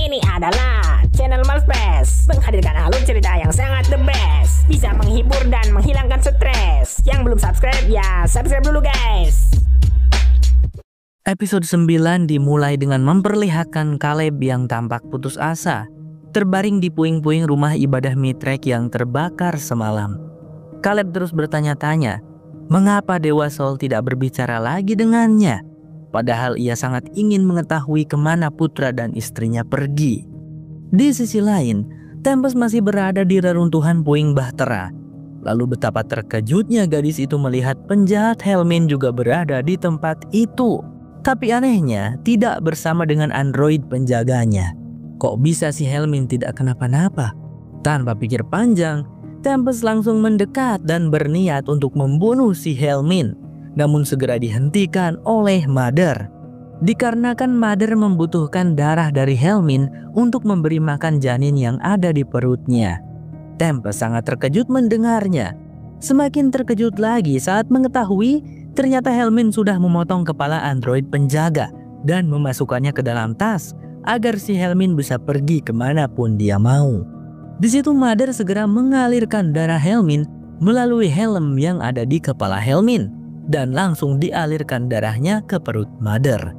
Ini adalah channel Malfresh, menghadirkan alur cerita yang sangat the best, bisa menghibur dan menghilangkan stres. Yang belum subscribe ya subscribe dulu guys. Episode 9 dimulai dengan memperlihatkan Caleb yang tampak putus asa, terbaring di puing-puing rumah ibadah Mithrek yang terbakar semalam. Caleb terus bertanya-tanya, mengapa Dewa Sol tidak berbicara lagi dengannya? Padahal ia sangat ingin mengetahui kemana putra dan istrinya pergi. Di sisi lain, Tempest masih berada di reruntuhan puing Bahtera. Lalu betapa terkejutnya gadis itu melihat penjahat Helmin juga berada di tempat itu. Tapi anehnya, tidak bersama dengan android penjaganya. Kok bisa si Helmin tidak kenapa-napa? Tanpa pikir panjang, Tempest langsung mendekat dan berniat untuk membunuh si Helmin. Namun segera dihentikan oleh Mother. Dikarenakan Mother membutuhkan darah dari Helmin untuk memberi makan janin yang ada di perutnya. Tempest sangat terkejut mendengarnya. Semakin terkejut lagi saat mengetahui ternyata Helmin sudah memotong kepala android penjaga dan memasukkannya ke dalam tas agar si Helmin bisa pergi kemanapun dia mau. Di situ Mother segera mengalirkan darah Helmin melalui helm yang ada di kepala Helmin dan langsung dialirkan darahnya ke perut Mother.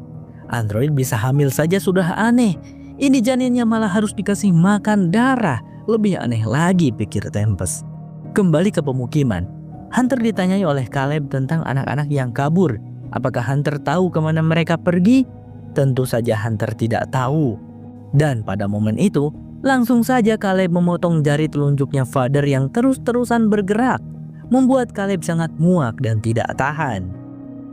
Android bisa hamil saja sudah aneh, ini janinnya malah harus dikasih makan darah. Lebih aneh lagi, pikir Tempest. Kembali ke pemukiman, Hunter ditanyai oleh Caleb tentang anak-anak yang kabur. Apakah Hunter tahu kemana mereka pergi? Tentu saja Hunter tidak tahu. Dan pada momen itu, langsung saja Caleb memotong jari telunjuknya Father yang terus-terusan bergerak, membuat Caleb sangat muak dan tidak tahan.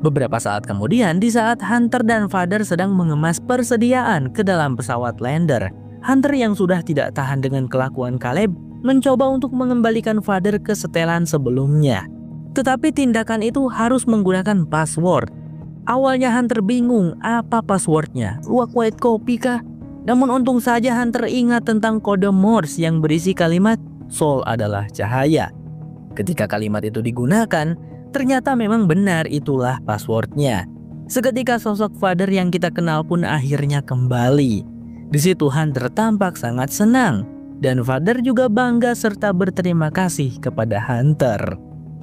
Beberapa saat kemudian, di saat Hunter dan Father sedang mengemas persediaan ke dalam pesawat lander, Hunter yang sudah tidak tahan dengan kelakuan Caleb mencoba untuk mengembalikan Father ke setelan sebelumnya. Tetapi tindakan itu harus menggunakan password. Awalnya Hunter bingung apa passwordnya, luak white copy kah? Namun untung saja Hunter ingat tentang kode Morse yang berisi kalimat Sol adalah cahaya. Ketika kalimat itu digunakan, ternyata memang benar itulah passwordnya. Seketika sosok Father yang kita kenal pun akhirnya kembali. Di situ Hunter tampak sangat senang, dan Father juga bangga serta berterima kasih kepada Hunter.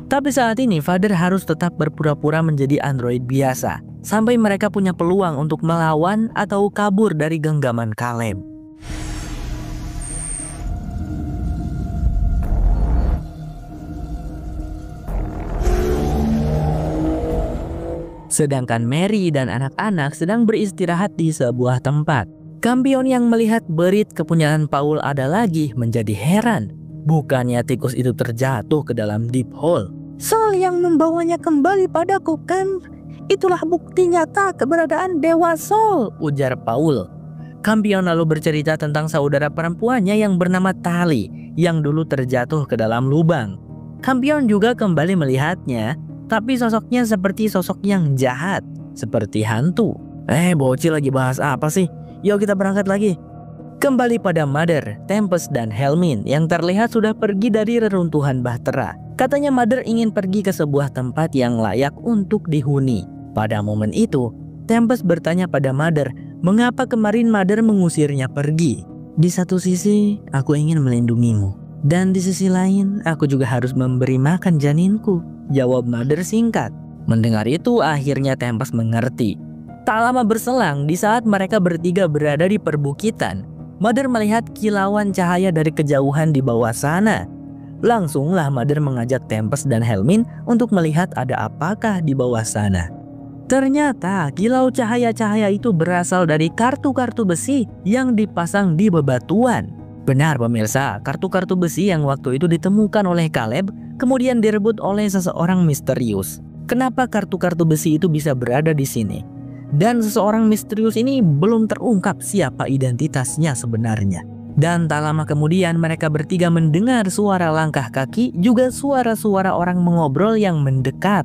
Tapi saat ini Father harus tetap berpura-pura menjadi android biasa, sampai mereka punya peluang untuk melawan atau kabur dari genggaman Caleb. Sedangkan Mary dan anak-anak sedang beristirahat di sebuah tempat. Campion yang melihat berit kepunyaan Paul ada lagi menjadi heran. Bukannya tikus itu terjatuh ke dalam deep hole. Sol yang membawanya kembali padaku kan? Itulah bukti nyata keberadaan Dewa Sol, ujar Paul. Campion lalu bercerita tentang saudara perempuannya yang bernama Tali yang dulu terjatuh ke dalam lubang. Campion juga kembali melihatnya, tapi sosoknya seperti sosok yang jahat, seperti hantu. Bocil lagi bahas apa sih? Yuk kita berangkat lagi. Kembali pada Mother, Tempest dan Helmin yang terlihat sudah pergi dari reruntuhan Bahtera. Katanya Mother ingin pergi ke sebuah tempat yang layak untuk dihuni. Pada momen itu, Tempest bertanya pada Mother, mengapa kemarin Mother mengusirnya pergi? Di satu sisi, aku ingin melindungimu. Dan di sisi lain, aku juga harus memberi makan janinku, jawab Mother singkat. Mendengar itu, akhirnya Tempest mengerti. Tak lama berselang, di saat mereka bertiga berada di perbukitan, Mother melihat kilauan cahaya dari kejauhan di bawah sana. Langsunglah Mother mengajak Tempest dan Helmin untuk melihat ada apakah di bawah sana. Ternyata kilau cahaya-cahaya itu berasal dari kartu-kartu besi yang dipasang di bebatuan. Benar pemirsa, kartu-kartu besi yang waktu itu ditemukan oleh Caleb kemudian direbut oleh seseorang misterius. Kenapa kartu-kartu besi itu bisa berada di sini? Dan seseorang misterius ini belum terungkap siapa identitasnya sebenarnya. Dan tak lama kemudian mereka bertiga mendengar suara langkah kaki juga suara-suara orang mengobrol yang mendekat.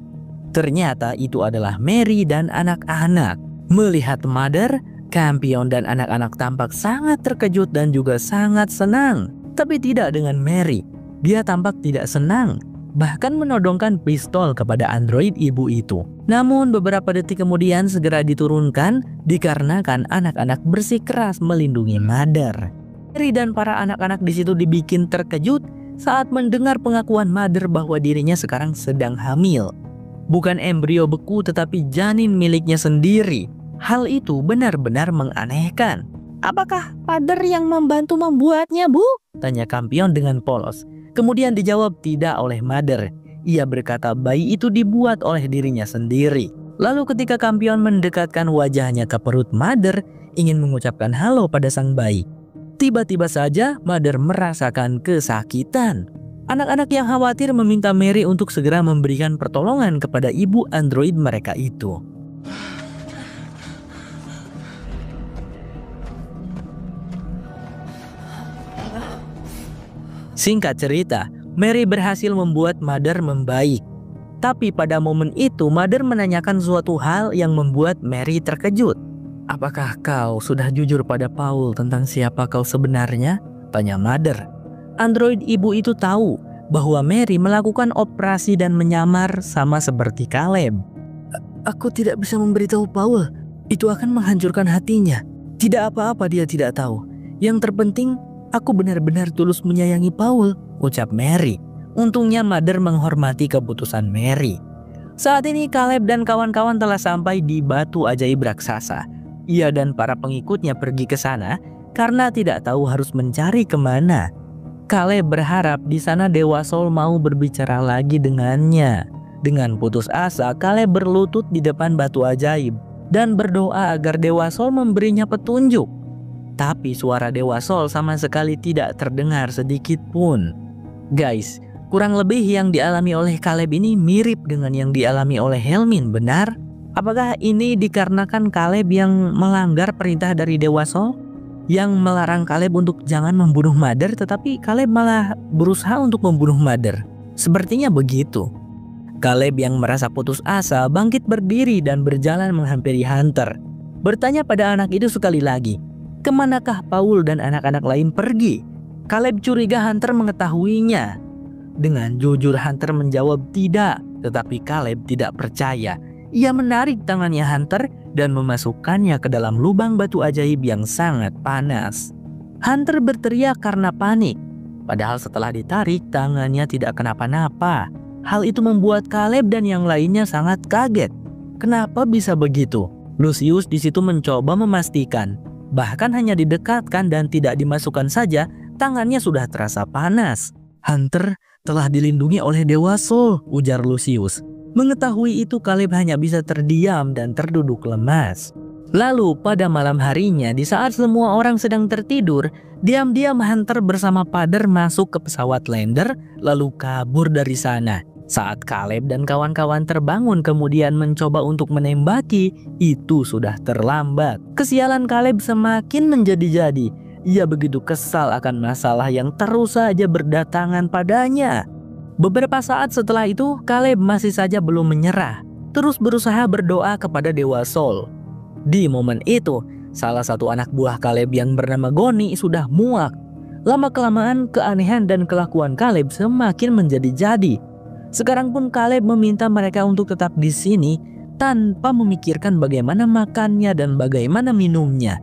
Ternyata itu adalah Mary dan anak-anak. Melihat Mother, Campion dan anak-anak tampak sangat terkejut dan juga sangat senang. Tapi tidak dengan Mary. Dia tampak tidak senang. bahkan menodongkan pistol kepada android ibu itu. Namun beberapa detik kemudian segera diturunkan dikarenakan anak-anak bersikeras melindungi Mother. Mary dan para anak-anak di situ dibikin terkejut saat mendengar pengakuan Mother bahwa dirinya sekarang sedang hamil. Bukan embrio beku tetapi janin miliknya sendiri. Hal itu benar-benar menganehkan. "Apakah Mother yang membantu membuatnya, Bu?" tanya Kampion dengan polos. Kemudian dijawab tidak oleh Mother. Ia berkata bayi itu dibuat oleh dirinya sendiri. Lalu ketika Kampion mendekatkan wajahnya ke perut Mother, ingin mengucapkan halo pada sang bayi, tiba-tiba saja Mother merasakan kesakitan. Anak-anak yang khawatir meminta Mary untuk segera memberikan pertolongan kepada ibu android mereka itu. Singkat cerita, Mary berhasil membuat Mother membaik. Tapi pada momen itu Mother menanyakan suatu hal yang membuat Mary terkejut. "Apakah kau sudah jujur pada Paul tentang siapa kau sebenarnya?" tanya Mother. Android ibu itu tahu bahwa Mary melakukan operasi dan menyamar sama seperti Caleb. "Aku tidak bisa memberitahu Paul. Itu akan menghancurkan hatinya. Tidak apa-apa dia tidak tahu. Yang terpenting, aku benar-benar tulus menyayangi Paul," ucap Mary. Untungnya Mother menghormati keputusan Mary. Saat ini Caleb dan kawan-kawan telah sampai di batu ajaib raksasa. Ia dan para pengikutnya pergi ke sana karena tidak tahu harus mencari kemana. Caleb berharap di sana Dewa Sol mau berbicara lagi dengannya. Dengan putus asa, Caleb berlutut di depan batu ajaib dan berdoa agar Dewa Sol memberinya petunjuk. Tapi suara Dewa Sol sama sekali tidak terdengar sedikit pun. Guys, kurang lebih yang dialami oleh Caleb ini mirip dengan yang dialami oleh Helmin, benar? Apakah ini dikarenakan Caleb yang melanggar perintah dari Dewa Sol? Yang melarang Caleb untuk jangan membunuh Mother, tetapi Caleb malah berusaha untuk membunuh Mother. Sepertinya begitu. Caleb yang merasa putus asa bangkit berdiri dan berjalan menghampiri Hunter. Bertanya pada anak itu sekali lagi, kemanakah Paul dan anak-anak lain pergi? Caleb curiga Hunter mengetahuinya. Dengan jujur Hunter menjawab tidak, tetapi Caleb tidak percaya. Ia menarik tangannya Hunter dan memasukkannya ke dalam lubang batu ajaib yang sangat panas. Hunter berteriak karena panik. Padahal setelah ditarik tangannya tidak kenapa-napa. Hal itu membuat Caleb dan yang lainnya sangat kaget. Kenapa bisa begitu? Lucius di situ mencoba memastikan. Bahkan hanya didekatkan dan tidak dimasukkan saja, tangannya sudah terasa panas. "Hunter telah dilindungi oleh Dewa Sol," ujar Lucius. Mengetahui itu Caleb hanya bisa terdiam dan terduduk lemas. Lalu pada malam harinya di saat semua orang sedang tertidur, diam-diam Hunter bersama Pader masuk ke pesawat lander lalu kabur dari sana. Saat Caleb dan kawan-kawan terbangun kemudian mencoba untuk menembaki, itu sudah terlambat. Kesialan Caleb semakin menjadi-jadi. Ia begitu kesal akan masalah yang terus saja berdatangan padanya. Beberapa saat setelah itu, Caleb masih saja belum menyerah, terus berusaha berdoa kepada Dewa Sol. Di momen itu, salah satu anak buah Caleb yang bernama Goni sudah muak. Lama-kelamaan keanehan dan kelakuan Caleb semakin menjadi-jadi. Sekarang pun Caleb meminta mereka untuk tetap di sini tanpa memikirkan bagaimana makannya dan bagaimana minumnya.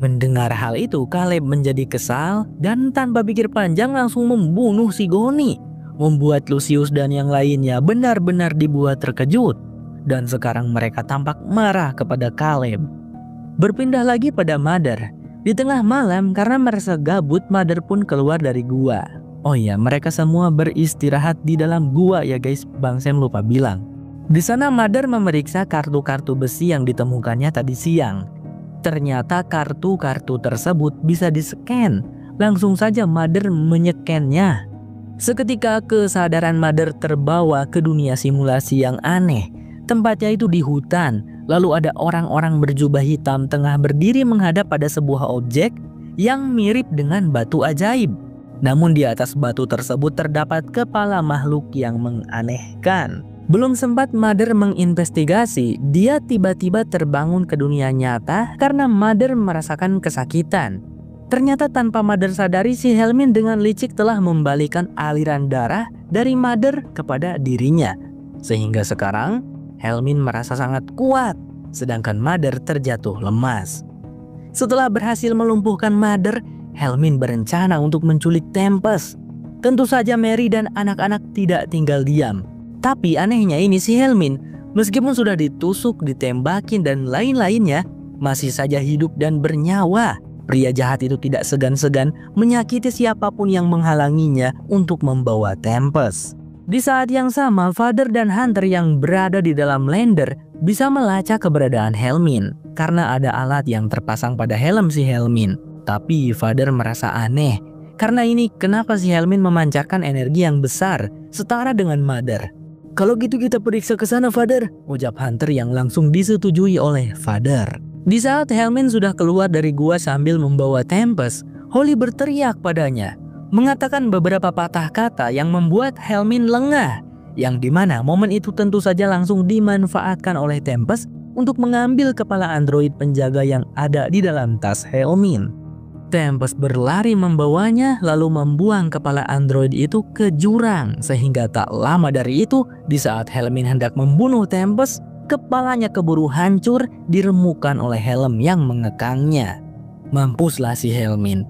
Mendengar hal itu, Caleb menjadi kesal dan tanpa pikir panjang langsung membunuh si Goni. Membuat Lucius dan yang lainnya benar-benar dibuat terkejut. Dan sekarang mereka tampak marah kepada Caleb. Berpindah lagi pada Mother. Di tengah malam karena merasa gabut, Mother pun keluar dari gua. Oh iya, mereka semua beristirahat di dalam gua ya guys, Bang Sam lupa bilang. Di sana Mother memeriksa kartu-kartu besi yang ditemukannya tadi siang. Ternyata kartu-kartu tersebut bisa di-scan. Langsung saja Mother menyekennya. Seketika kesadaran Mother terbawa ke dunia simulasi yang aneh. Tempatnya itu di hutan. Lalu ada orang-orang berjubah hitam tengah berdiri menghadap pada sebuah objek yang mirip dengan batu ajaib. Namun di atas batu tersebut terdapat kepala makhluk yang menganehkan. Belum sempat Mother menginvestigasi, dia tiba-tiba terbangun ke dunia nyata karena Mother merasakan kesakitan. Ternyata tanpa Mother sadari, si Helmin dengan licik telah membalikan aliran darah dari Mother kepada dirinya. Sehingga sekarang Helmin merasa sangat kuat, sedangkan Mother terjatuh lemas. Setelah berhasil melumpuhkan Mother, Helmin berencana untuk menculik Tempest. Tentu saja Mary dan anak-anak tidak tinggal diam. Tapi anehnya ini si Helmin, meskipun sudah ditusuk, ditembakin dan lain-lainnya, masih saja hidup dan bernyawa. Pria jahat itu tidak segan-segan menyakiti siapapun yang menghalanginya untuk membawa Tempest. Di saat yang sama, Father dan Hunter yang berada di dalam lander bisa melacak keberadaan Helmin karena ada alat yang terpasang pada helm si Helmin. Tapi Father merasa aneh. Karena ini kenapa si Helmin memancarkan energi yang besar setara dengan Mother. "Kalau gitu kita periksa ke sana, Father," ucap Hunter yang langsung disetujui oleh Father. Di saat Helmin sudah keluar dari gua sambil membawa Tempest, Holly berteriak padanya, mengatakan beberapa patah kata yang membuat Helmin lengah, yang dimana momen itu tentu saja langsung dimanfaatkan oleh Tempest untuk mengambil kepala android penjaga yang ada di dalam tas Helmin. Tempest berlari membawanya lalu membuang kepala android itu ke jurang, sehingga tak lama dari itu di saat Helmin hendak membunuh Tempest, kepalanya keburu hancur diremukkan oleh helm yang mengekangnya. Mampuslah si Helmin.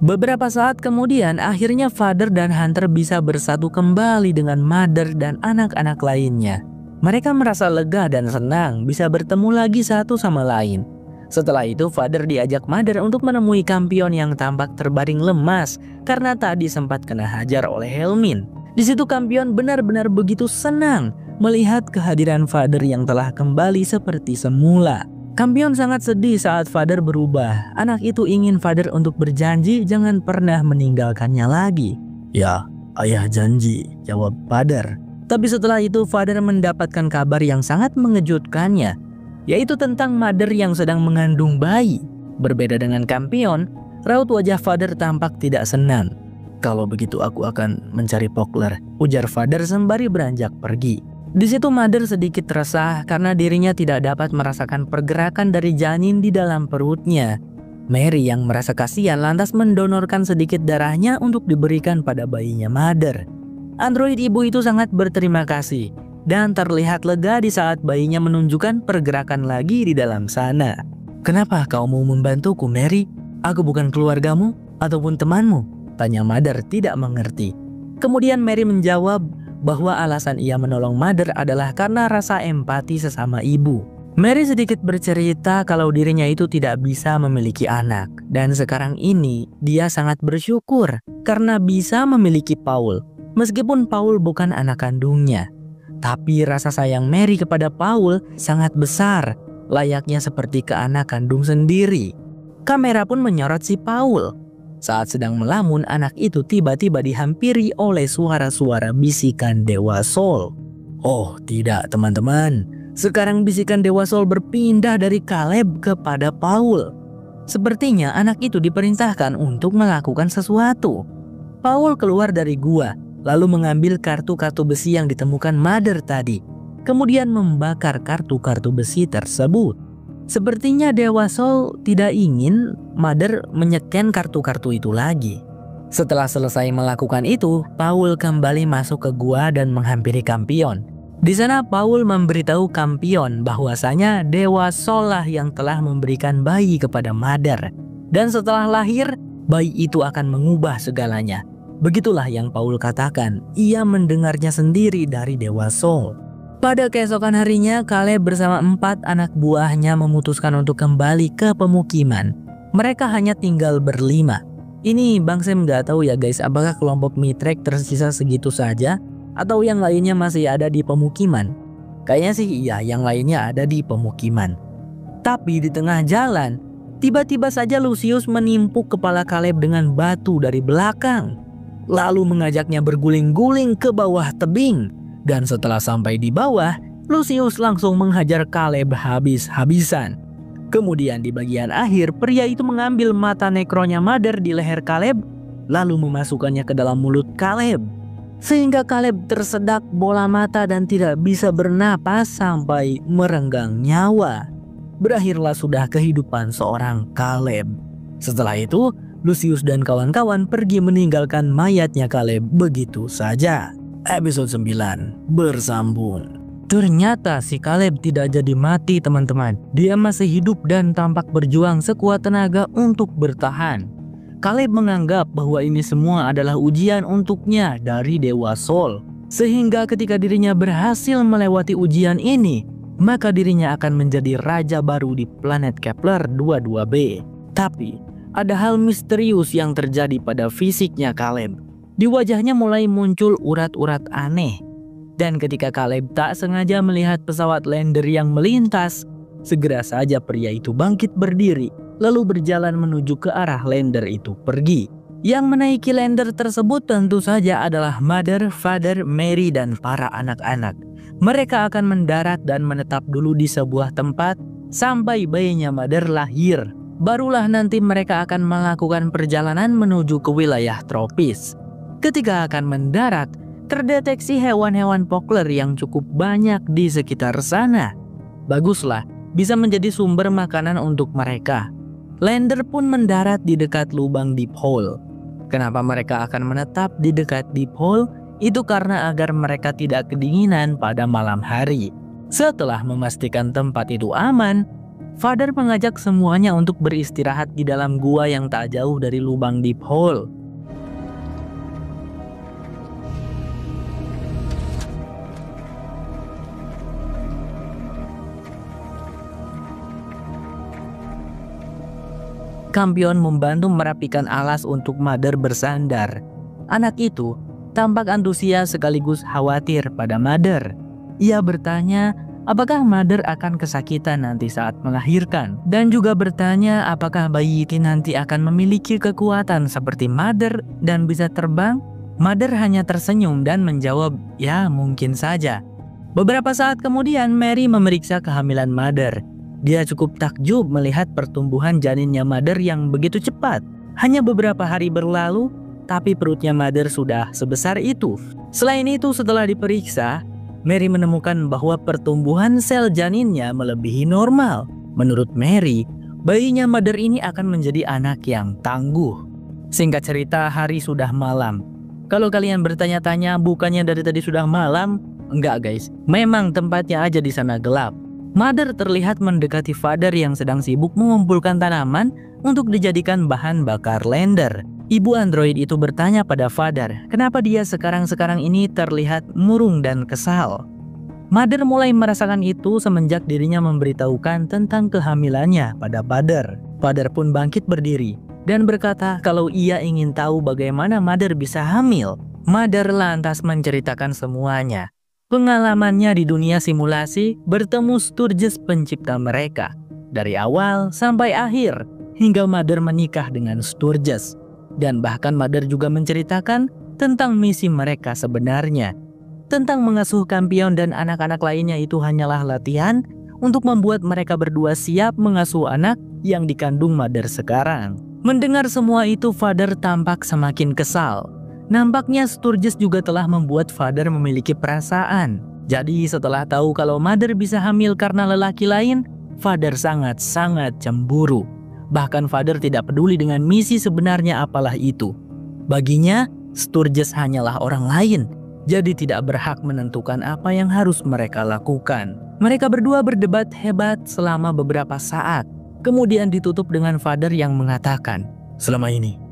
Beberapa saat kemudian akhirnya Father dan Hunter bisa bersatu kembali dengan Mother dan anak-anak lainnya. Mereka merasa lega dan senang bisa bertemu lagi satu sama lain. Setelah itu Father diajak Mother untuk menemui Kampion yang tampak terbaring lemas karena tadi sempat kena hajar oleh Helmin. Di situ Kampion benar-benar begitu senang melihat kehadiran Father yang telah kembali seperti semula. Kampion sangat sedih saat Father berubah. Anak itu ingin Father untuk berjanji jangan pernah meninggalkannya lagi. "Ya, ayah janji," jawab Father. Tapi setelah itu Father mendapatkan kabar yang sangat mengejutkannya, yaitu tentang Mother yang sedang mengandung bayi. Berbeda dengan Kampion, raut wajah Father tampak tidak senang. "Kalau begitu aku akan mencari Pokler," ujar Father sembari beranjak pergi. Di situ Mother sedikit resah karena dirinya tidak dapat merasakan pergerakan dari janin di dalam perutnya. Mary yang merasa kasihan lantas mendonorkan sedikit darahnya untuk diberikan pada bayinya Mother. Android ibu itu sangat berterima kasih dan terlihat lega di saat bayinya menunjukkan pergerakan lagi di dalam sana. "Kenapa kau mau membantuku, Mary? Aku bukan keluargamu ataupun temanmu?" tanya Mother tidak mengerti. Kemudian Mary menjawab bahwa alasan ia menolong Mother adalah karena rasa empati sesama ibu. Mary sedikit bercerita kalau dirinya itu tidak bisa memiliki anak, dan sekarang ini dia sangat bersyukur karena bisa memiliki Paul. Meskipun Paul bukan anak kandungnya, tapi rasa sayang Mary kepada Paul sangat besar, layaknya seperti ke anak kandung sendiri. Kamera pun menyorot si Paul. Saat sedang melamun, anak itu tiba-tiba dihampiri oleh suara-suara bisikan Dewa Sol. Oh tidak teman-teman, sekarang bisikan Dewa Sol berpindah dari Caleb kepada Paul. Sepertinya anak itu diperintahkan untuk melakukan sesuatu. Paul keluar dari gua, lalu mengambil kartu-kartu besi yang ditemukan Mother tadi. Kemudian membakar kartu-kartu besi tersebut. Sepertinya Dewa Sol tidak ingin Mother menyeken kartu-kartu itu lagi. Setelah selesai melakukan itu, Paul kembali masuk ke gua dan menghampiri Kampion. Di sana Paul memberitahu Kampion bahwasanya Dewa Sol lah yang telah memberikan bayi kepada Mother. Dan setelah lahir, bayi itu akan mengubah segalanya. Begitulah yang Paul katakan, ia mendengarnya sendiri dari Dewa Sol. Pada keesokan harinya, Caleb bersama 4 anak buahnya memutuskan untuk kembali ke pemukiman. Mereka hanya tinggal berlima. Ini Bang Sam nggak tahu ya guys, apakah kelompok Mitrek tersisa segitu saja atau yang lainnya masih ada di pemukiman. Kayaknya sih iya, yang lainnya ada di pemukiman. Tapi di tengah jalan, tiba-tiba saja Lucius menimpuk kepala Caleb dengan batu dari belakang, lalu mengajaknya berguling-guling ke bawah tebing. Dan setelah sampai di bawah, Lucius langsung menghajar Caleb habis-habisan. Kemudian di bagian akhir, pria itu mengambil mata nekronya Mother di leher Caleb, lalu memasukkannya ke dalam mulut Caleb. sehingga Caleb tersedak bola mata dan tidak bisa bernapas sampai merenggang nyawa. Berakhirlah sudah kehidupan seorang Caleb. Setelah itu, Lucius dan kawan-kawan pergi meninggalkan mayatnya Caleb begitu saja. Episode 9 bersambung. Ternyata si Caleb tidak jadi mati, teman-teman. Dia masih hidup dan tampak berjuang sekuat tenaga untuk bertahan. Caleb menganggap bahwa ini semua adalah ujian untuknya dari Dewa Sol. Sehingga ketika dirinya berhasil melewati ujian ini, maka dirinya akan menjadi raja baru di planet Kepler 22b. Tapi, ada hal misterius yang terjadi pada fisiknya Caleb. Di wajahnya mulai muncul urat-urat aneh. Dan ketika Caleb tak sengaja melihat pesawat lander yang melintas, segera saja pria itu bangkit berdiri, lalu berjalan menuju ke arah lander itu pergi. Yang menaiki lander tersebut tentu saja adalah Mother, Father, Mary, dan para anak-anak. Mereka akan mendarat dan menetap dulu di sebuah tempat sampai bayinya Mother lahir. Barulah nanti mereka akan melakukan perjalanan menuju ke wilayah tropis. Ketika akan mendarat, terdeteksi hewan-hewan pokler yang cukup banyak di sekitar sana. Baguslah, bisa menjadi sumber makanan untuk mereka. Lander pun mendarat di dekat lubang Deep Hole. Kenapa mereka akan menetap di dekat Deep Hole? Itu karena agar mereka tidak kedinginan pada malam hari. Setelah memastikan tempat itu aman, Father mengajak semuanya untuk beristirahat di dalam gua yang tak jauh dari lubang Deep Hole. Kampion membantu merapikan alas untuk Mother bersandar. Anak itu tampak antusias sekaligus khawatir pada Mother. Ia bertanya apakah Mother akan kesakitan nanti saat melahirkan. Dan juga bertanya apakah bayi itu nanti akan memiliki kekuatan seperti Mother dan bisa terbang. Mother hanya tersenyum dan menjawab, ya mungkin saja. Beberapa saat kemudian Mary memeriksa kehamilan Mother. Dia cukup takjub melihat pertumbuhan janinnya Mother yang begitu cepat. Hanya beberapa hari berlalu, tapi perutnya Mother sudah sebesar itu. Selain itu, setelah diperiksa, Mary menemukan bahwa pertumbuhan sel janinnya melebihi normal. Menurut Mary, bayinya Mother ini akan menjadi anak yang tangguh. Singkat cerita, hari sudah malam. Kalau kalian bertanya-tanya, bukannya dari tadi sudah malam? Enggak guys, memang tempatnya aja di sana gelap. Mother terlihat mendekati Father yang sedang sibuk mengumpulkan tanaman untuk dijadikan bahan bakar lander. Ibu android itu bertanya pada Father, kenapa dia sekarang ini terlihat murung dan kesal. Mother mulai merasakan itu semenjak dirinya memberitahukan tentang kehamilannya pada Father. Father pun bangkit berdiri dan berkata kalau ia ingin tahu bagaimana Mother bisa hamil. Mother lantas menceritakan semuanya. Pengalamannya di dunia simulasi bertemu Sturges pencipta mereka. Dari awal sampai akhir hingga Mother menikah dengan Sturges. Dan bahkan Mother juga menceritakan tentang misi mereka sebenarnya. Tentang mengasuh Kampion dan anak-anak lainnya itu hanyalah latihan untuk membuat mereka berdua siap mengasuh anak yang dikandung Mother sekarang. Mendengar semua itu Father tampak semakin kesal. Nampaknya Sturges juga telah membuat Father memiliki perasaan. Jadi setelah tahu kalau Mother bisa hamil karena lelaki lain, Father sangat-sangat cemburu. Bahkan Father tidak peduli dengan misi sebenarnya apalah itu. Baginya, Sturges hanyalah orang lain, jadi tidak berhak menentukan apa yang harus mereka lakukan. Mereka berdua berdebat hebat selama beberapa saat. Kemudian ditutup dengan Father yang mengatakan, selama ini,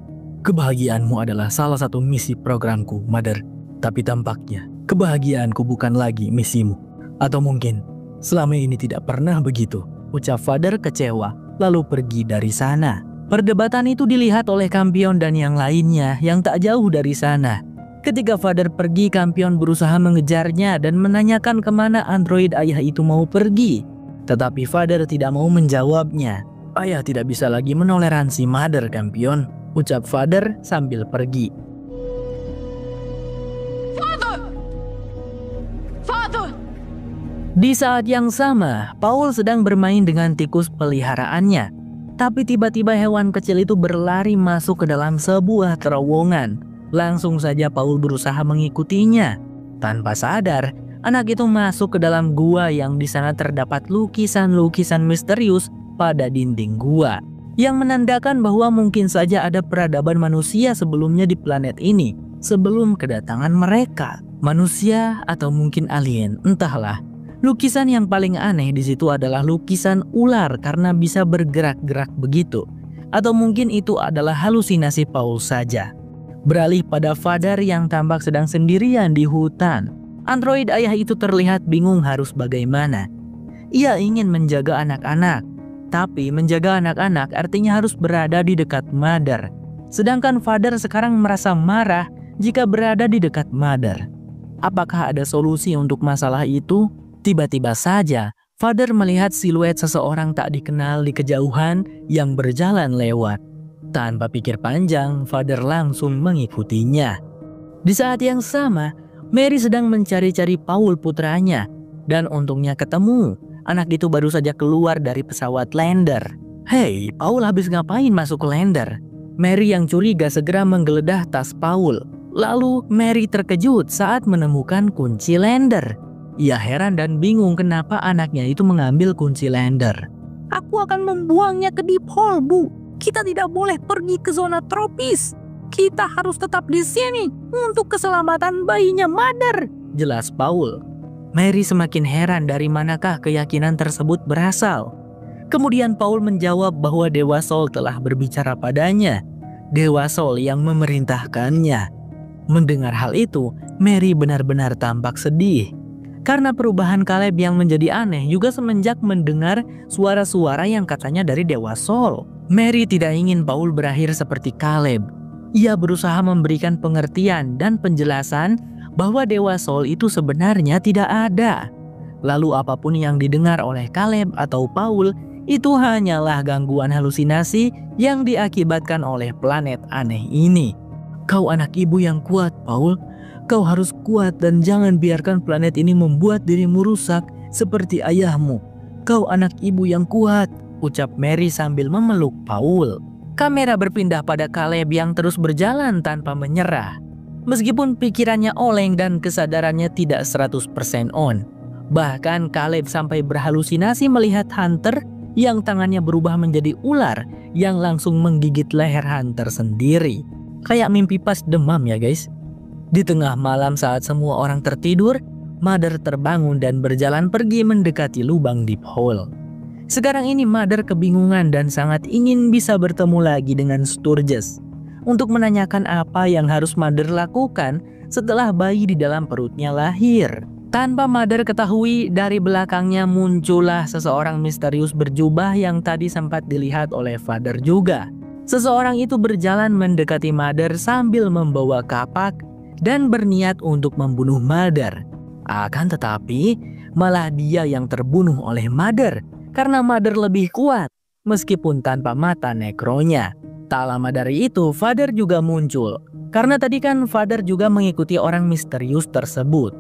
kebahagiaanmu adalah salah satu misi programku, Mother. Tapi tampaknya, kebahagiaanku bukan lagi misimu. Atau mungkin, selama ini tidak pernah begitu, ucap Father kecewa, lalu pergi dari sana. Perdebatan itu dilihat oleh Kampion dan yang lainnya yang tak jauh dari sana. Ketika Father pergi, Kampion berusaha mengejarnya dan menanyakan kemana android ayah itu mau pergi. Tetapi Father tidak mau menjawabnya. Ayah tidak bisa lagi menoleransi Mother, Kampion, ucap Father sambil pergi. Father! Di saat yang sama, Paul sedang bermain dengan tikus peliharaannya. Tapi tiba-tiba hewan kecil itu berlari masuk ke dalam sebuah terowongan. Langsung saja Paul berusaha mengikutinya. Tanpa sadar, anak itu masuk ke dalam gua yang di sana terdapat lukisan-lukisan misterius pada dinding gua, yang menandakan bahwa mungkin saja ada peradaban manusia sebelumnya di planet ini sebelum kedatangan mereka. Manusia atau mungkin alien, entahlah. Lukisan yang paling aneh di situ adalah lukisan ular karena bisa bergerak-gerak begitu. Atau mungkin itu adalah halusinasi Paul saja. Beralih pada Father yang tampak sedang sendirian di hutan. Android ayah itu terlihat bingung harus bagaimana. Ia ingin menjaga anak-anak, tapi menjaga anak-anak artinya harus berada di dekat Mother. Sedangkan Father sekarang merasa marah jika berada di dekat Mother. Apakah ada solusi untuk masalah itu? Tiba-tiba saja, Father melihat siluet seseorang tak dikenal di kejauhan yang berjalan lewat. Tanpa pikir panjang, Father langsung mengikutinya. Di saat yang sama, Mary sedang mencari-cari Paul putranya. Dan untungnya ketemu. Anak itu baru saja keluar dari pesawat lander. "Hei, Paul habis ngapain masuk ke lander?" Mary yang curiga segera menggeledah tas Paul. Lalu Mary terkejut saat menemukan kunci lander. Ia heran dan bingung kenapa anaknya itu mengambil kunci lander. "Aku akan membuangnya ke deep hole, Bu. Kita tidak boleh pergi ke zona tropis. Kita harus tetap di sini untuk keselamatan bayinya Mother," jelas Paul. Mary semakin heran dari manakah keyakinan tersebut berasal. Kemudian Paul menjawab bahwa Dewa Sol telah berbicara padanya. Dewa Sol yang memerintahkannya. Mendengar hal itu, Mary benar-benar tampak sedih. Karena perubahan Caleb yang menjadi aneh juga semenjak mendengar suara-suara yang katanya dari Dewa Sol. Mary tidak ingin Paul berakhir seperti Caleb. Ia berusaha memberikan pengertian dan penjelasan bahwa Dewa Sol itu sebenarnya tidak ada. Lalu apapun yang didengar oleh Caleb atau Paul itu hanyalah gangguan halusinasi yang diakibatkan oleh planet aneh ini. "Kau anak ibu yang kuat, Paul. Kau harus kuat dan jangan biarkan planet ini membuat dirimu rusak seperti ayahmu. Kau anak ibu yang kuat," ucap Mary sambil memeluk Paul. Kamera berpindah pada Caleb yang terus berjalan tanpa menyerah. Meskipun pikirannya oleng dan kesadarannya tidak 100% on. Bahkan Caleb sampai berhalusinasi melihat Hunter yang tangannya berubah menjadi ular yang langsung menggigit leher Hunter sendiri. Kayak mimpi pas demam ya guys. Di tengah malam saat semua orang tertidur, Mother terbangun dan berjalan pergi mendekati lubang deep hole. Sekarang ini Mother kebingungan dan sangat ingin bisa bertemu lagi dengan Sturges untuk menanyakan apa yang harus Mother lakukan setelah bayi di dalam perutnya lahir. Tanpa Mother ketahui, dari belakangnya muncullah seseorang misterius berjubah yang tadi sempat dilihat oleh Father juga. Seseorang itu berjalan mendekati Mother sambil membawa kapak dan berniat untuk membunuh Mother. Akan tetapi, malah dia yang terbunuh oleh Mother karena Mother lebih kuat meskipun tanpa mata nekronya. Tak lama dari itu, Father juga muncul. Karena tadi kan Father juga mengikuti orang misterius tersebut.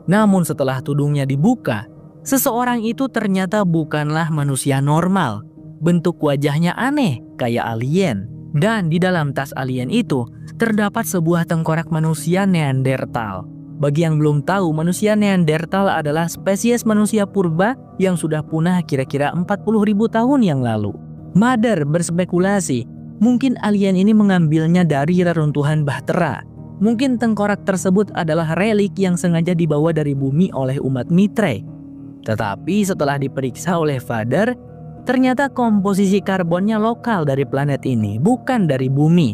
Namun setelah tudungnya dibuka, seseorang itu ternyata bukanlah manusia normal. Bentuk wajahnya aneh, kayak alien. Dan di dalam tas alien itu, terdapat sebuah tengkorak manusia Neanderthal. Bagi yang belum tahu, manusia Neanderthal adalah spesies manusia purba yang sudah punah kira-kira 40.000 tahun yang lalu. Mother berspekulasi, mungkin alien ini mengambilnya dari reruntuhan Bahtera. Mungkin tengkorak tersebut adalah relik yang sengaja dibawa dari bumi oleh umat Mitre. Tetapi setelah diperiksa oleh Father, ternyata komposisi karbonnya lokal dari planet ini, bukan dari bumi.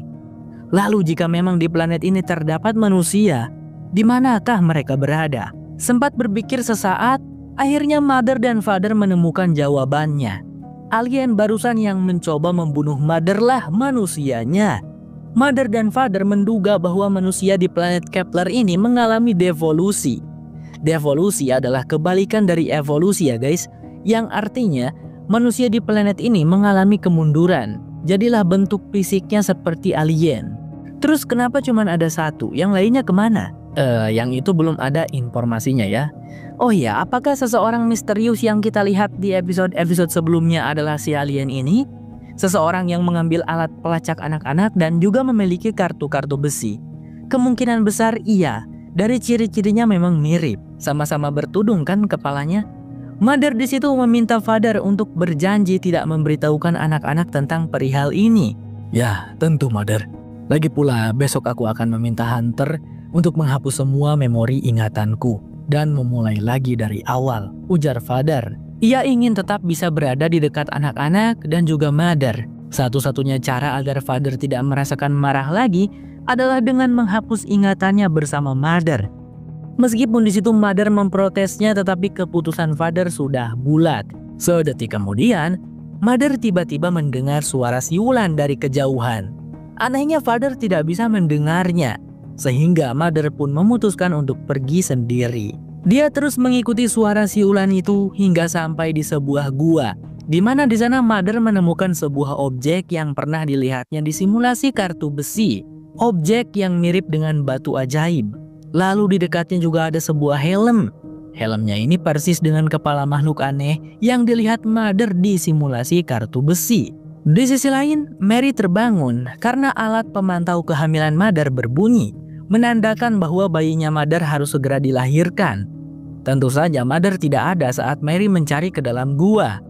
Lalu jika memang di planet ini terdapat manusia, di manakah mereka berada? Sempat berpikir sesaat, akhirnya Mother dan Father menemukan jawabannya. Alien barusan yang mencoba membunuh Mother lah manusianya. Mother dan Father menduga bahwa manusia di planet Kepler ini mengalami devolusi. Devolusi adalah kebalikan dari evolusi ya guys, yang artinya manusia di planet ini mengalami kemunduran. Jadilah bentuk fisiknya seperti alien. Terus kenapa cuma ada satu? Yang lainnya kemana? Yang itu belum ada informasinya ya. Oh ya, apakah seseorang misterius yang kita lihat di episode sebelumnya adalah si alien ini? Seseorang yang mengambil alat pelacak anak-anak dan juga memiliki kartu-kartu besi. Kemungkinan besar iya. Dari ciri-cirinya memang mirip. Sama-sama bertudung kan kepalanya. Mother di situ meminta Father untuk berjanji tidak memberitahukan anak-anak tentang perihal ini. Ya, tentu Mother. Lagi pula besok aku akan meminta Hunter untuk menghapus semua memori ingatanku dan memulai lagi dari awal, ujar Father. Ia ingin tetap bisa berada di dekat anak-anak dan juga Mother. Satu-satunya cara agar Father tidak merasakan marah lagi adalah dengan menghapus ingatannya bersama Mother. Meskipun di situ Mother memprotesnya, tetapi keputusan Father sudah bulat. Sedetik kemudian, Mother tiba-tiba mendengar suara siulan dari kejauhan. Anehnya Father tidak bisa mendengarnya, sehingga Mother pun memutuskan untuk pergi sendiri. Dia terus mengikuti suara siulan itu hingga sampai di sebuah gua, di mana di sana Mother menemukan sebuah objek yang pernah dilihatnya di simulasi kartu besi. Objek yang mirip dengan batu ajaib. Lalu di dekatnya juga ada sebuah helm. Helmnya ini persis dengan kepala makhluk aneh yang dilihat Mother di simulasi kartu besi. Di sisi lain, Mary terbangun karena alat pemantau kehamilan Mother berbunyi, menandakan bahwa bayinya Mother harus segera dilahirkan. Tentu saja Mother tidak ada saat Mary mencari ke dalam gua.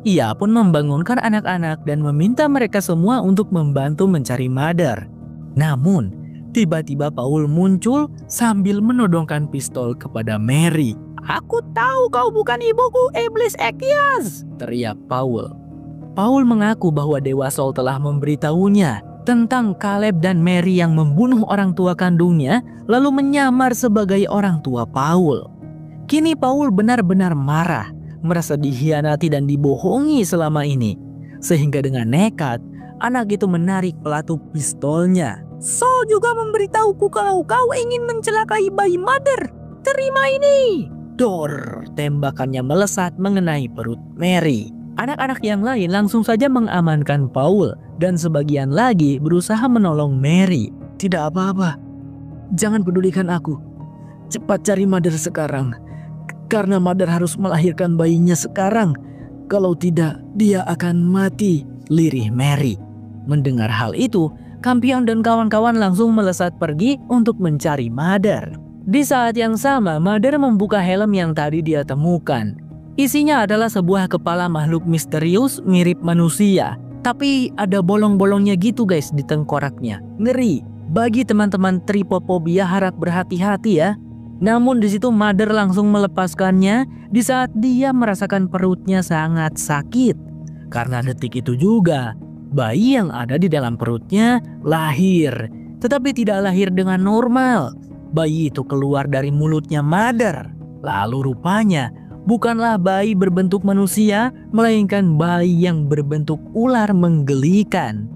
Ia pun membangunkan anak-anak dan meminta mereka semua untuk membantu mencari Mother. Namun, tiba-tiba Paul muncul sambil menodongkan pistol kepada Mary. "Aku tahu kau bukan ibuku, iblis Ekias!" teriak Paul. Paul mengaku bahwa Dewa Sol telah memberitahunya tentang Caleb dan Mary yang membunuh orang tua kandungnya lalu menyamar sebagai orang tua Paul. Kini Paul benar-benar marah, merasa dikhianati dan dibohongi selama ini. Sehingga dengan nekat, anak itu menarik pelatu pistolnya. "Sol juga memberitahuku kalau kau ingin mencelakai bayi Mother. Terima ini!" Dor, tembakannya melesat mengenai perut Mary. Anak-anak yang lain langsung saja mengamankan Paul dan sebagian lagi berusaha menolong Mary. "Tidak apa-apa, jangan pedulikan aku. Cepat cari Mother sekarang. Karena Mother harus melahirkan bayinya sekarang. Kalau tidak, dia akan mati," lirih Mary. Mendengar hal itu, Campion dan kawan-kawan langsung melesat pergi untuk mencari Mother. Di saat yang sama, Mother membuka helm yang tadi dia temukan. Isinya adalah sebuah kepala makhluk misterius mirip manusia. Tapi ada bolong-bolongnya gitu guys di tengkoraknya. Ngeri. Bagi teman-teman tripofobia harap berhati-hati ya. Namun di situ Mother langsung melepaskannya di saat dia merasakan perutnya sangat sakit. Karena detik itu juga, bayi yang ada di dalam perutnya lahir. Tetapi tidak lahir dengan normal. Bayi itu keluar dari mulutnya Mother. Lalu rupanya bukanlah bayi berbentuk manusia, melainkan bayi yang berbentuk ular menggelikan.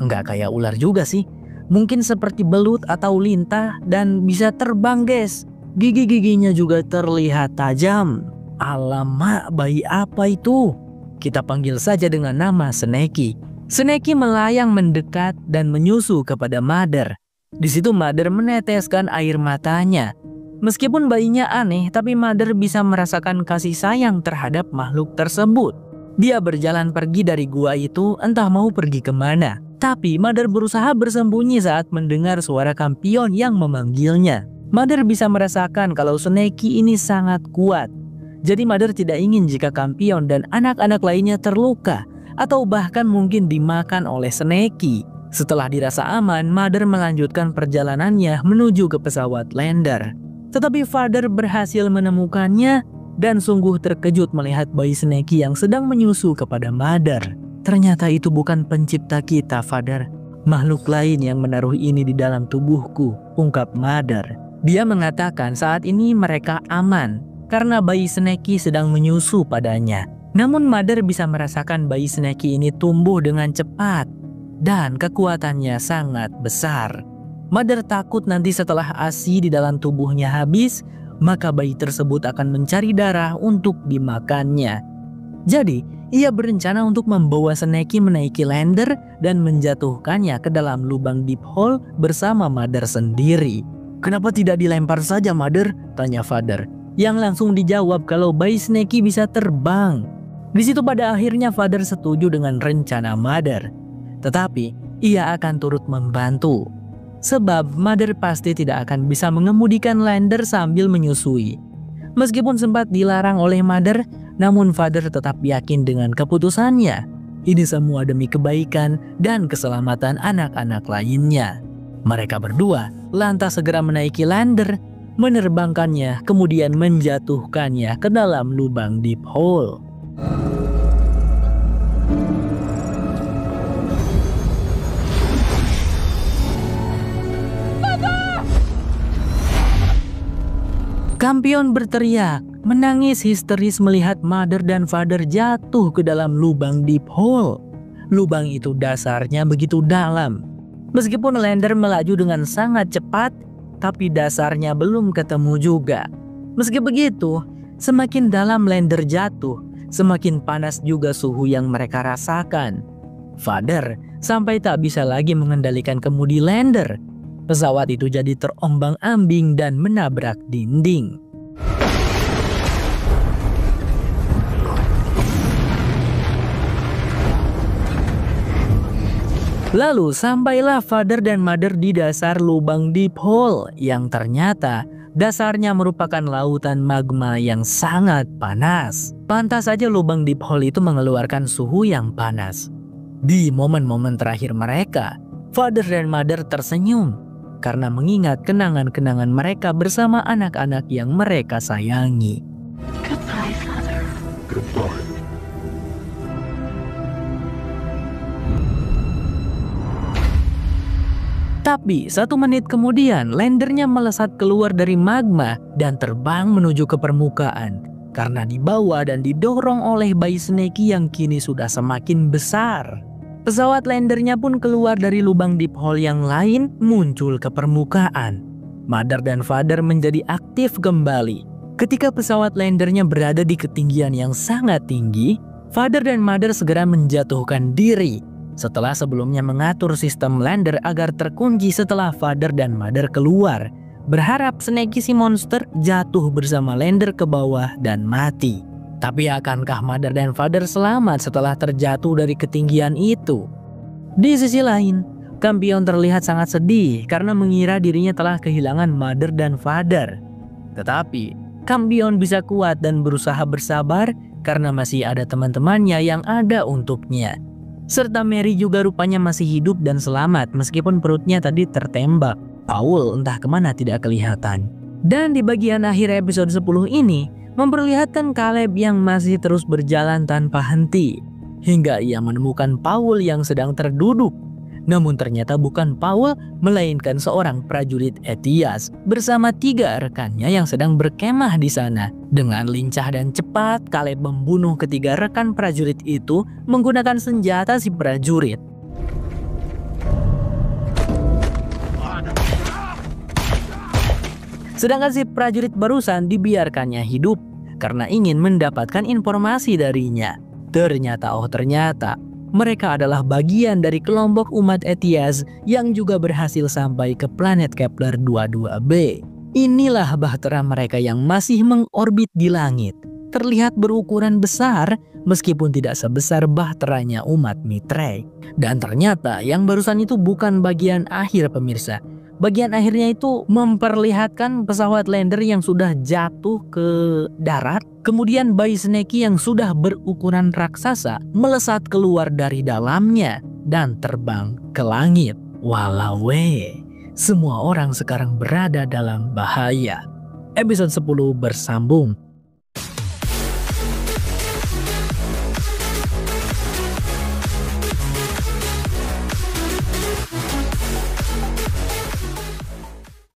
Enggak kayak ular juga sih. Mungkin seperti belut atau lintah dan bisa terbang guys. Gigi-giginya juga terlihat tajam. Alamak, bayi apa itu? Kita panggil saja dengan nama Sneki. Sneki melayang mendekat dan menyusu kepada Mother. Di situ Mother meneteskan air matanya. Meskipun bayinya aneh, tapi Mother bisa merasakan kasih sayang terhadap makhluk tersebut. Dia berjalan pergi dari gua itu entah mau pergi kemana. Tapi Mother berusaha bersembunyi saat mendengar suara Campion yang memanggilnya. Mother bisa merasakan kalau Sneki ini sangat kuat. Jadi Mother tidak ingin jika Campion dan anak-anak lainnya terluka atau bahkan mungkin dimakan oleh Sneki. Setelah dirasa aman, Mother melanjutkan perjalanannya menuju ke pesawat lander. Tetapi Father berhasil menemukannya dan sungguh terkejut melihat bayi Sneki yang sedang menyusu kepada Mother. "Ternyata itu bukan pencipta kita, Father. Makhluk lain yang menaruh ini di dalam tubuhku," ungkap Mother. Dia mengatakan saat ini mereka aman karena bayi Sneki sedang menyusu padanya. Namun Mother bisa merasakan bayi Sneki ini tumbuh dengan cepat dan kekuatannya sangat besar. Mother takut nanti setelah ASI di dalam tubuhnya habis, maka bayi tersebut akan mencari darah untuk dimakannya. Jadi, ia berencana untuk membawa Sneki menaiki lander dan menjatuhkannya ke dalam lubang deep hole bersama Mother sendiri. "Kenapa tidak dilempar saja, Mother?" tanya Father, yang langsung dijawab kalau bayi Sneki bisa terbang. Di situ pada akhirnya Father setuju dengan rencana Mother. Tetapi ia akan turut membantu. Sebab Mother pasti tidak akan bisa mengemudikan Lander sambil menyusui. Meskipun sempat dilarang oleh Mother, namun Father tetap yakin dengan keputusannya. Ini semua demi kebaikan dan keselamatan anak-anak lainnya. Mereka berdua lantas segera menaiki Lander, menerbangkannya, kemudian menjatuhkannya ke dalam lubang deep hole. Kampion berteriak, menangis histeris melihat Mother dan Father jatuh ke dalam lubang deep hole. Lubang itu dasarnya begitu dalam. Meskipun Lander melaju dengan sangat cepat, tapi dasarnya belum ketemu juga. Meski begitu, semakin dalam Lander jatuh, semakin panas juga suhu yang mereka rasakan. Father sampai tak bisa lagi mengendalikan kemudi Lander. Pesawat itu jadi terombang-ambing dan menabrak dinding. Lalu sampailah Father dan Mother di dasar lubang deep hole yang ternyata dasarnya merupakan lautan magma yang sangat panas. Pantas saja lubang deep hole itu mengeluarkan suhu yang panas. Di momen-momen terakhir mereka, Father dan Mother tersenyum karena mengingat kenangan-kenangan mereka bersama anak-anak yang mereka sayangi. Goodbye, Father. Goodbye. Tapi 1 menit kemudian Landernya melesat keluar dari magma dan terbang menuju ke permukaan karena dibawa dan didorong oleh bayi Sneki yang kini sudah semakin besar. Pesawat Landernya pun keluar dari lubang deep hole yang lain, muncul ke permukaan. Mother dan Father menjadi aktif kembali. Ketika pesawat Landernya berada di ketinggian yang sangat tinggi, Father dan Mother segera menjatuhkan diri. Setelah sebelumnya mengatur sistem Lander agar terkunci setelah Father dan Mother keluar, berharap Sneki si monster jatuh bersama Lander ke bawah dan mati. Tapi akankah Mother dan Father selamat setelah terjatuh dari ketinggian itu? Di sisi lain, Kampion terlihat sangat sedih karena mengira dirinya telah kehilangan Mother dan Father. Tetapi, Kampion bisa kuat dan berusaha bersabar karena masih ada teman-temannya yang ada untuknya. Serta Mary juga rupanya masih hidup dan selamat meskipun perutnya tadi tertembak. Paul entah kemana tidak kelihatan. Dan di bagian akhir episode 10 ini, memperlihatkan Caleb yang masih terus berjalan tanpa henti hingga ia menemukan Paul yang sedang terduduk. Namun ternyata bukan Paul, melainkan seorang prajurit Etias bersama 3 rekannya yang sedang berkemah di sana. Dengan lincah dan cepat, Caleb membunuh ketiga rekan prajurit itu menggunakan senjata si prajurit. Sedangkan si prajurit barusan dibiarkannya hidup karena ingin mendapatkan informasi darinya. Ternyata mereka adalah bagian dari kelompok umat Etias yang juga berhasil sampai ke planet Kepler 22b. Inilah bahtera mereka yang masih mengorbit di langit. Terlihat berukuran besar meskipun tidak sebesar bahteranya umat Mitrek. Dan ternyata yang barusan itu bukan bagian akhir pemirsa. Bagian akhirnya itu memperlihatkan pesawat Lander yang sudah jatuh ke darat. Kemudian bayi Sneki yang sudah berukuran raksasa melesat keluar dari dalamnya dan terbang ke langit. Walawe, semua orang sekarang berada dalam bahaya. Episode 10 bersambung.